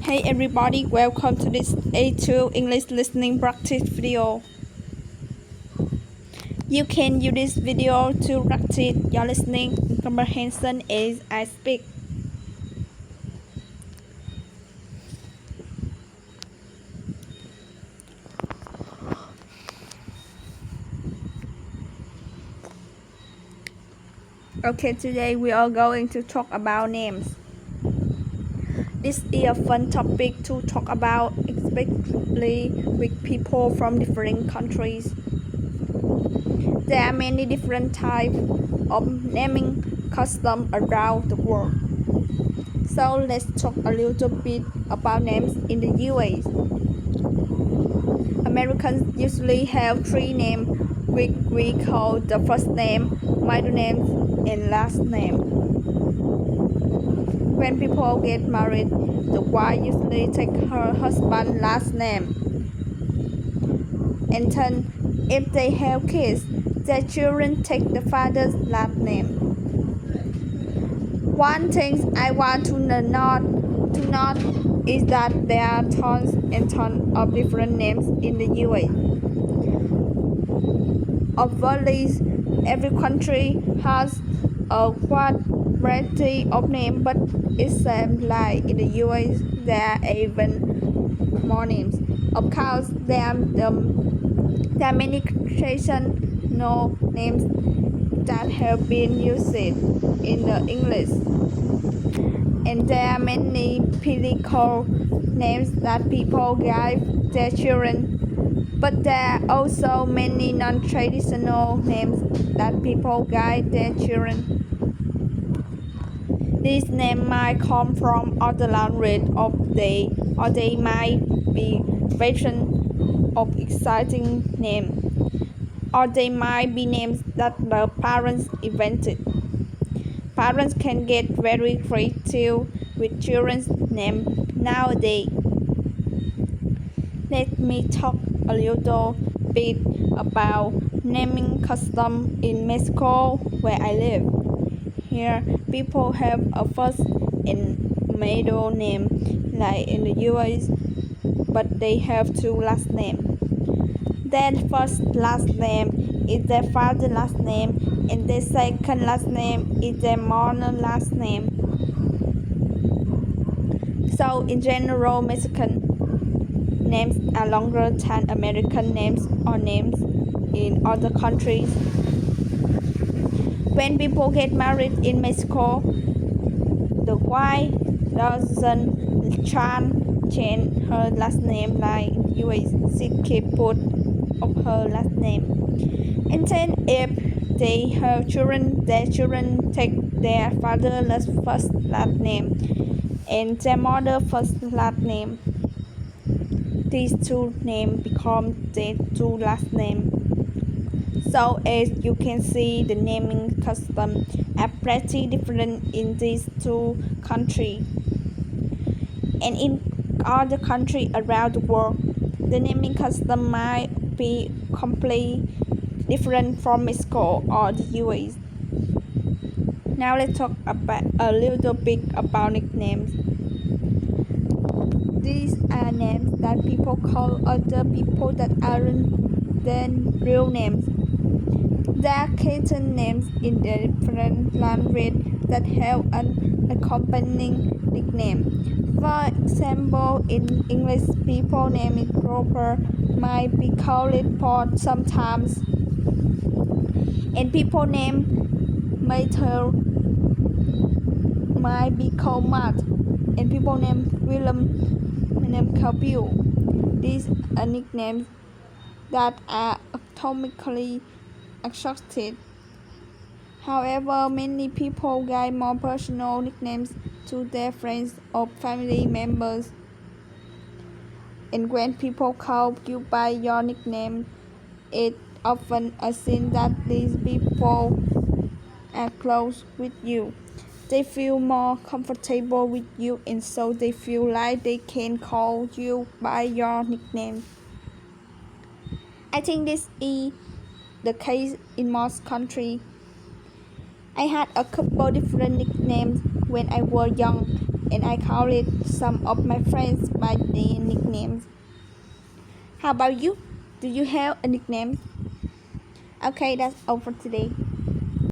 Hey everybody, welcome to this A2 English listening practice video. You can use this video to practice your listening comprehension as I speak. Okay, today we are going to talk about names. This is a fun topic to talk about, especially with people from different countries. There are many different types of naming customs around the world. So let's talk a little bit about names in the US. Americans usually have three names, which we call the first name, middle name, and last name. When people get married, the wife usually takes her husband's last name. And then, if they have kids, their children take the father's last name. One thing I want to note is that there are tons and tons of different names in the US. Obviously, every country has a wide variety of names, but it seems like in the US there are even more names. Of course, there are many traditional names that have been used in the English, and there are many political names that people give their children. But there are also many non-traditional names that people give their children. These names might come from other languages or they might be versions of exciting names, or they might be names that the parents invented. Parents can get very creative with children's names nowadays. Let me talk a little bit about naming custom in Mexico, where I live. Here, people have a first and middle name like in the US, but they have two last names. Their first last name is their father's last name, and their second last name is their mother's last name. So, in general, Mexican names are longer than American names or names in other countries. When people get married in Mexico, the wife doesn't change her last name like US. She keeps both of her last name. And then if they have children, their children take their father's first last name and their mother's first last name. These two names become their two last names. So as you can see, the naming customs are pretty different in these two countries. And in other countries around the world, the naming custom might be completely different from Mexico or the US. Now let's talk about a little bit about nicknames. These are names that people call other people that aren't their real names. There are certain names in the different languages that have an accompanying nickname. For example, in English, people name it Roper might be called it Paul sometimes, and people name Matthew might be called Matt, and people name William called Bill. These are nicknames that are atomically accepted. However, many people give more personal nicknames to their friends or family members. And when people call you by your nickname, it's often a sign that these people are close with you. They feel more comfortable with you, and so they feel like they can call you by your nickname. I think this is the case in most countries. I had a couple different nicknames when I was young, and I call it some of my friends by their nicknames. How about you? Do you have a nickname? Okay, that's all for today.